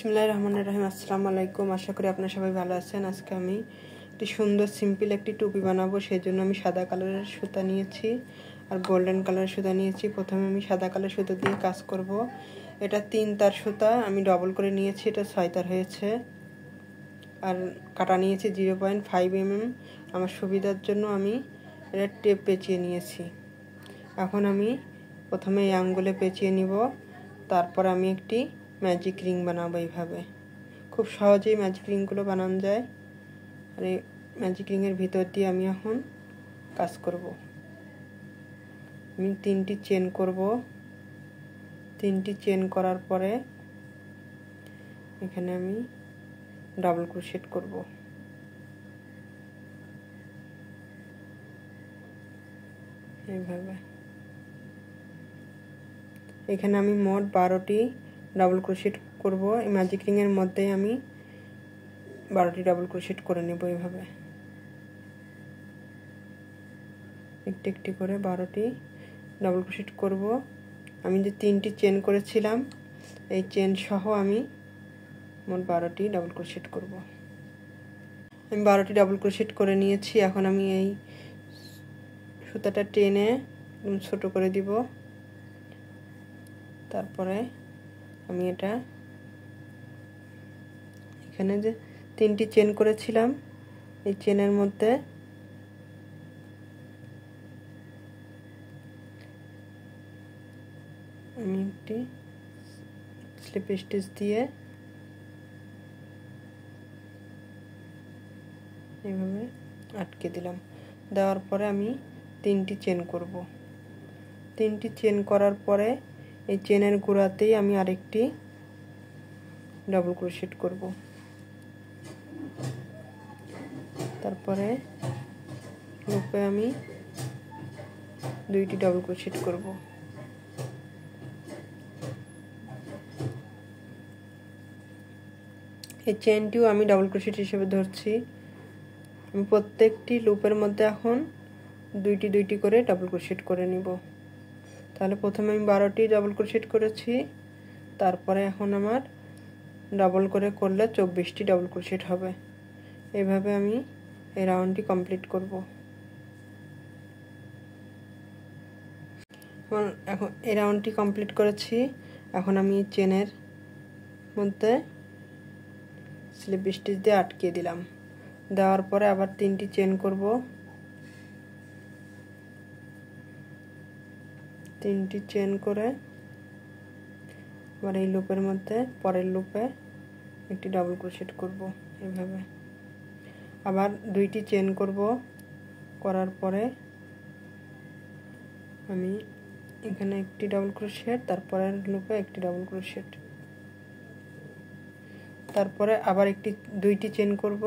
বিসমিল্লাহির রহমানির রহিম। আসসালামু আলাইকুম। আশা করি আপনারা সবাই ভালো আছেন। আজকে আমি একটি সুন্দর সিম্পল একটি টুপি বানাবো। সেই জন্য আমি সাদা কালারের সুতা নিয়েছি আর গোল্ডেন কালারের সুতা নিয়েছি। প্রথমে আমি সাদা কালার সুতা দিয়ে কাজ করব। এটা 3 তার সুতা, আমি ডবল করে নিয়েছি, এটা 6 তার হয়েছে। আর কাটা নিয়েছি 0.5 mm। আমার সুবিধার জন্য আমি এটা টেপ পেঁচিয়ে নিয়েছি। এখন আমি প্রথমে এই আঙ্গুলে পেঁচিয়ে নিব, তারপর আমি একটি ম্যাজিক রিং বানাবো। এইভাবে খুব সহজেই ম্যাজিক রিংগুলো বানানো যায়। আর এই ম্যাজিক রিংয়ের ভিতর দিয়ে আমি এখন কাজ করব। আমি 3টি চেন করব। 3টি চেন করার পরে এখানে আমি ডাবল ক্রোশেট করব। এইভাবে এখানে আমি মোট 12টি ডাবল ক্রোশেট করব। এই ম্যাজিক রিংয়ের মধ্যেই আমি 12টি ডাবল ক্রোশেট করে নেব। এইভাবে একটি একটি করে 12টি ডাবল ক্রোশেট করব। আমি যে 3টি চেন করেছিলাম এই চেন সহ আমি মোট 12টি ডাবল ক্রোশেট করব। আমি 12টি ডাবল ক্রোশেট করে নিয়েছি। এখন আমি এই সুতাটা টেনে ছোট করে দিব। তারপরে আমি এটা এখানে যে 3টি চেন করেছিলাম এই চেনের মধ্যে আমি একটি স্লিপ স্টিচ দিয়ে এইভাবে আটকে দিলাম। দেওয়ার পরে আমি 3টি চেন করব। 3টি চেন করার পরে এই চেনের গোড়াতেই আমি আরেকটি ডাবল ক্রোশেট করব। তারপরে লুপে আমি 2টি ডাবল ক্রোশেট করব। এই চেনটিও আমি ডাবল ক্রোশেট হিসেবে ধরছি। আমি প্রত্যেকটি লুপের মধ্যে এখন 2টি করে ডাবল ক্রোশেট করে নিব। তাহলে প্রথমে আমি 12টি ডাবল ক্রোশেট করেছি, তারপরে এখন আমার ডাবল করে করলে 24টি ডাবল ক্রোশেট হবে। এইভাবে আমি এই রাউন্ডটি কমপ্লিট করব। এখন এই রাউন্ডটি কমপ্লিট করেছি। এখন আমি চেনের মধ্যে স্লিপ স্টিচ দিয়ে আটকে দিলাম। দেওয়ার পরে আবার 3টি চেন করব। 3টি চেন করে আবার এই লুপের মধ্যে পরের লুপে একটি ডাবল ক্রোশেট করব। এইভাবে আবার 2টি চেন করব। করার পরে আমি এখানে একটি ডাবল ক্রোশেট, তারপরে লুপে একটি ডাবল ক্রোশেট, তারপরে আবার 2টি চেন করব,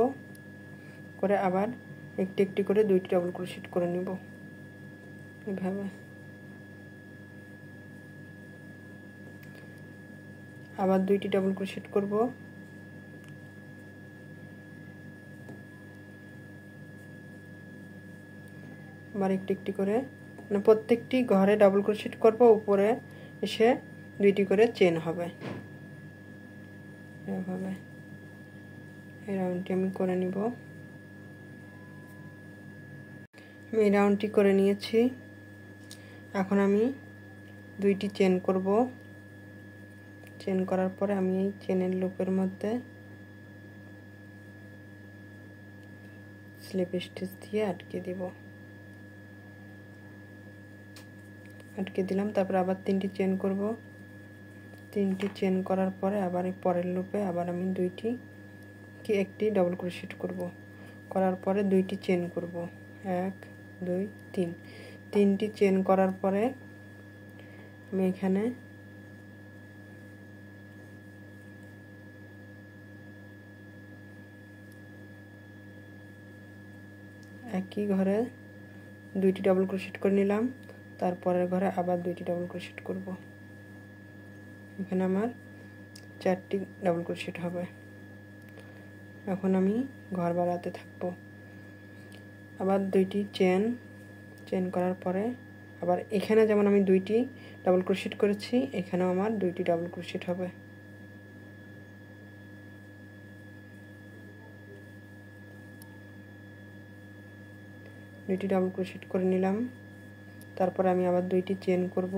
করে আবার একটি একটি করে 2টি ডাবল ক্রোশেট করে নিব। এইভাবে আবার 2টি ডাবল ক্রোশেট করব। আবার একটি একটি করে, মানে প্রত্যেকটি ঘরে ডাবল ক্রোশেট করব, উপরে এসে 2টি করে চেন হবে। এভাবে এই রাউন্ডটি আমি করে নিব। আমি এই রাউন্ডটি করে নিয়েছি। এখন আমি 2টি চেন করব। চেন করার পরে আমি এই চেনের লুপের মধ্যে স্লিপ স্টিচ দিয়ে আটকে দিব। আটকে দিলাম। তারপর আবার 3টি চেন করব। 3টি চেন করার পরে আবার এই পরের লুপে আবার আমি একটি ডাবল ক্রোশেট করব। করার পরে 2টি চেন করব। 1 2 3। 3টি চেন করার পরে আমি এখানে একই ঘরে 2টি ডাবল ক্রোশেট করে নিলাম। তারপরের ঘরে আবার 2টি ডাবল ক্রোশেট করব। এখানে আমার 4টি ডাবল ক্রোশেট হবে। এখন আমি ঘর বাড়াতে থাকব। আবার 2টি চেন করার পরে আবার এখানে যেমন আমি 2টি ডাবল ক্রোশেট করেছি, এখানেও আমার 2টি ডাবল ক্রোশেট হবে। দুইটি ডাবল ক্রোশেট করে নিলাম। তারপর আমি আবার দুইটি চেন করব,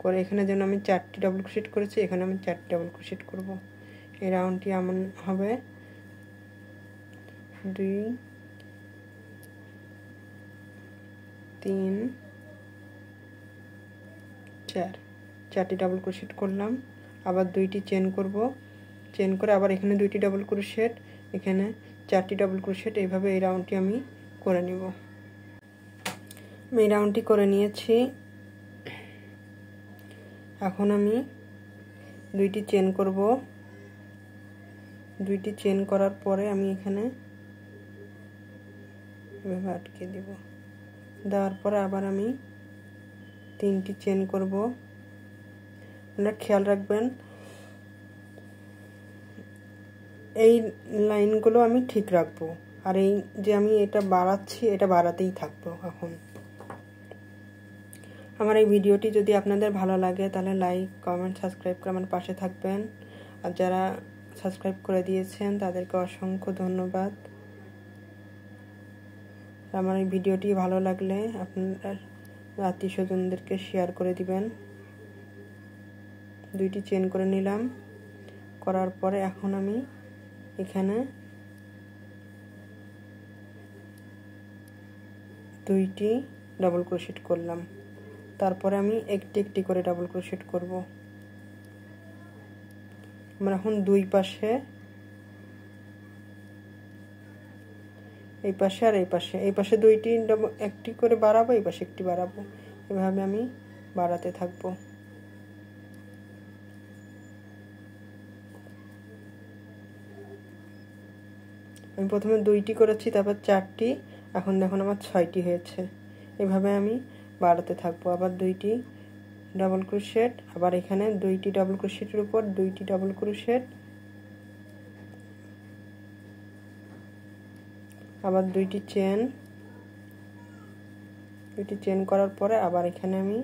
করে এখানে যেন আমি 4টি ডাবল ক্রোশেট করেছি, এখানে আমি 4টি ডাবল ক্রোশেট করব। এই রাউন্ডটি এমন হবে 2 3 4, 4টি ডাবল ক্রোশেট করলাম। আবার দুইটি চেন করব, চেন করে আবার এখানে দুইটি ডাবল ক্রোশেট, এখানে 4টি ডাবল ক্রোশেট। এইভাবে এই রাউন্ডটি আমি করে নিব। আমি এই রাউন্ডটি করে নিয়েছি। এখন আমি দুইটি চেন করব, দুইটি চেন করার পরে আমি এখানে এভাবে আটকে দিব। দেওয়ার পরে আবার আমি 3টি চেন করব। আপনারা খেয়াল রাখবেন এই লাইনগুলো আমি ঠিক রাখবো, আর এই যে আমি এটা বাড়াচ্ছি এটা বাড়াতেই থাকবো। এখন আমার এই ভিডিওটি যদি আপনাদের ভালো লাগে তাহলে লাইক, কমেন্ট, সাবস্ক্রাইব করে আমার পাশে থাকবেন। আর যারা সাবস্ক্রাইব করে দিয়েছেন তাদেরকে অসংখ্য ধন্যবাদ। আমার এই ভিডিওটি ভালো লাগলে আপনার আত্মীয় স্বজনদেরকে শেয়ার করে দিবেন। দুইটি চেন করে নিলাম, করার পরে এখন আমি এখানে দুইটি ডাবল ক্রোশেট করলাম। তারপরে আমি একটি একটি করে ডাবল ক্রোশেট করব। আমরা এখন দুই পাশে, এই পাশে আর এই পাশে দুইটি একটি করে বাড়াবো, এই পাশে একটি বাড়াবো। এভাবে আমি বাড়াতে থাকবো। আমি প্রথমে দুইটি করেছি, তারপর 4টি, এখন দেখুন আমার 6টি হয়েছে। এভাবে আমি বাড়াতে থাকবো। আবার দুইটি ডাবল ক্রোশেট, আবার এখানে দুইটি ডাবল ক্রোশেটের উপর দুইটি ডাবল ক্রোশেট, আবার দুইটি চেন করার পরে আবার এখানে আমি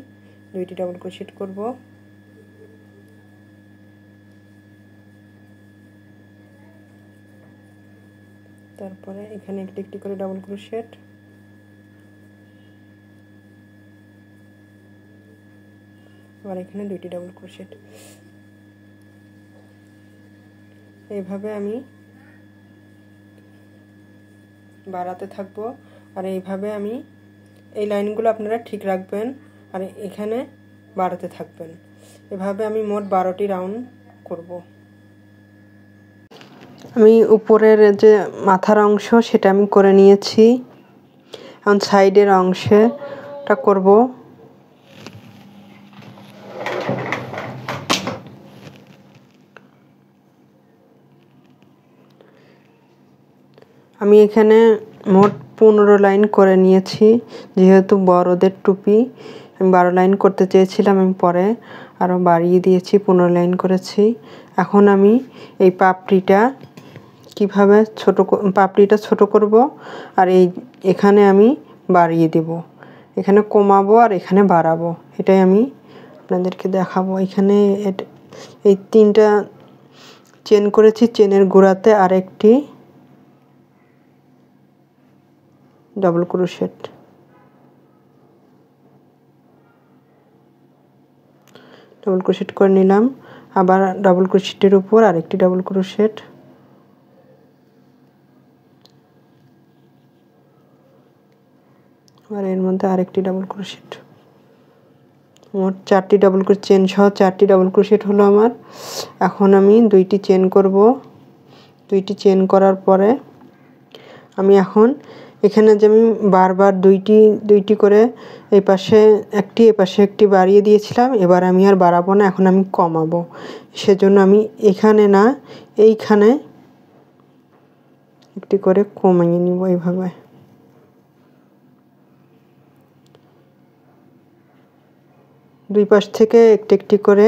দুইটি ডাবল ক্রোশেট করব। তারপরে এখানে একটি একটি করে ডাবল ক্রোশেট, আবার এখানে দুইটি ডাবল ক্রোশেট। এইভাবে আমি বাড়াতে থাকবো। আর এইভাবে আমি এই লাইনগুলো আপনারা ঠিক রাখবেন আর এখানে বাড়াতে থাকবেন। এভাবে আমি মোট 12টি রাউন্ড করব। আমি উপরের যে মাথার অংশ সেটা আমি করে নিয়েছি, এখন সাইডের অংশটা করব। আমি এখানে মোট 15 লাইন করে নিয়েছি। যেহেতু বড়দের টুপি আমি 12 লাইন করতে চেয়েছিলাম, আমি পরে আরও বাড়িয়ে দিয়েছি, 15 লাইন করেছি। এখন আমি এই পাপড়িটা কিভাবে পাপড়িটা ছোট করব আর এখানে আমি বাড়িয়ে দেব, এখানে কমাবো আর এখানে বাড়াবো, এটাই আমি আপনাদেরকে দেখাবো। এখানে এই 3টা চেন করেছি, চেনের গোড়াতে আরেকটি ডাবল ক্রোশেট, করে নিলাম। আবার ডাবল ক্রোশেটের উপর আরেকটি ডাবল ক্রোশেট, আর এর মধ্যে আরেকটি ডাবল ক্রোশেট। মোট 4টি ডাবল ক্রোশেট, চেন সহ 4টি ডাবল ক্রোশেট হলো আমার। এখন আমি দুইটি চেন করব। দুইটি চেন করার পরে আমি এখন এখানে যে আমি বারবার দুইটি করে এই পাশে একটি বাড়িয়ে দিয়েছিলাম, এবার আমি আর বাড়াবো না, এখন আমি কমাবো। সেজন্য আমি এখানে না এইখানে একটি করে কমিয়ে নিব। এইভাবে দুই পাশ থেকে একটি করে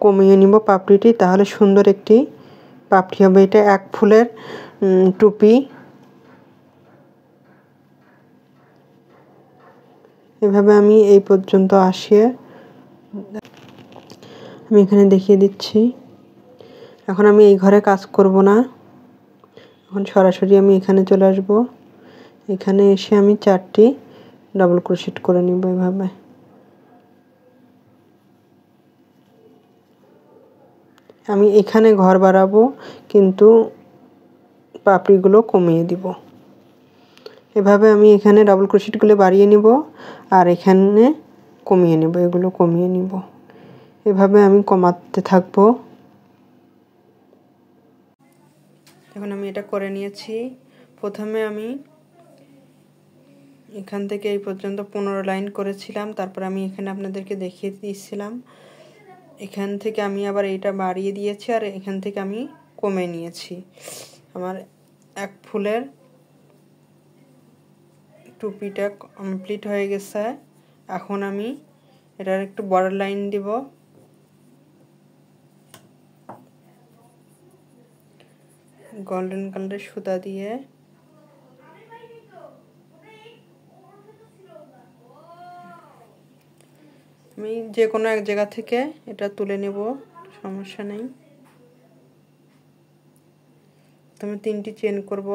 কমিয়ে নিব পাপড়িটি, তাহলে সুন্দর একটি পাপড়ি হবে। এটা এক ফুলের টুপি। এভাবে আমি এই পর্যন্ত আসিয়ে আমি এখানে দেখিয়ে দিচ্ছি। এখন আমি এই ঘরে কাজ করব না, এখন সরাসরি আমি এখানে চলে আসব। এখানে এসে আমি 4টি ডাবল ক্রোশেট করে নিব এভাবে। আমি এখানে ঘর বাড়াবো কিন্তু পাপড়িগুলো কমিয়ে দিব। এভাবে আমি এখানে ডাবল ক্রোশেটগুলো বাড়িয়ে নিব আর এখানে কমিয়ে নিব, এগুলো কমিয়ে নিব। এভাবে আমি কমাতে থাকব। এখন আমি এটা করে নিয়েছি। প্রথমে আমি এখান থেকে এই পর্যন্ত 15 লাইন করেছিলাম, তারপর আমি এখানে আপনাদেরকে দেখিয়ে দিয়েছিলাম। এখান থেকে আমি আবার এটা বাড়িয়ে দিয়েছি আর এখান থেকে আমি কমে নিয়েছি। আমার এক ফুলের টুপিটা কমপ্লিট হয়ে গেছে। এখন আমি এটার একটু বর্ডার লাইন দিব। গোল্ডেন কালারের সুতা দিয়ে আমি যে কোনো এক জায়গা থেকে এটা তুলে নেব, সমস্যা নেই। আমি 3টি চেন করব।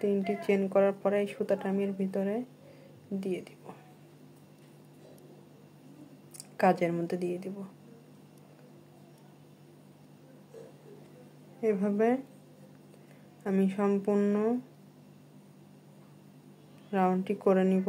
3টি চেন করার পরে এই সুতাটা আমি এর ভিতরে দিয়ে দিব, কাজের মধ্যে দিয়ে দিব। এভাবে আমি সম্পূর্ণ রাউন্ডটি করে নিব।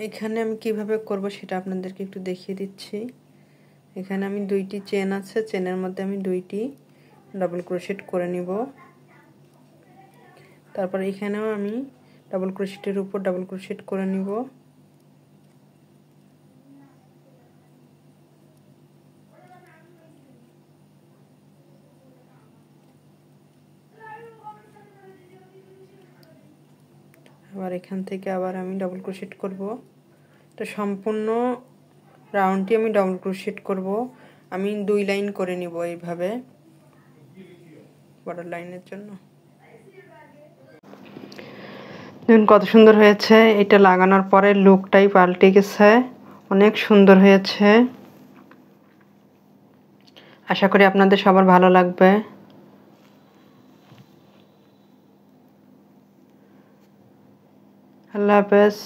এখানে আমি কিভাবে করব সেটা আপনাদেরকে একটু দেখিয়ে দিচ্ছি। এখানে আমি 2টি চেন আছে, চেনের মধ্যে আমি 2টি ডাবল ক্রোশেট করে নিব। তারপর এখানেও আমি ডাবল ক্রোশেটের উপর ডাবল ক্রোশেট করে নিব। আবার এখান থেকে আবার আমি ডাবল ক্রোশেট করব। তো সম্পূর্ণ রাউন্ডটি আমি ডাবল ক্রোশেট করব। আমি 2 লাইন করে নিব এইভাবে বর্ডার লাইনের জন্য। দেখুন কত সুন্দর হয়েছে। এটা লাগানোর পরে লুকটাই পাল্টে গেছে, অনেক সুন্দর হয়েছে। আশা করি আপনাদের সবার ভালো লাগবে। আল্লাহ হাফেজ।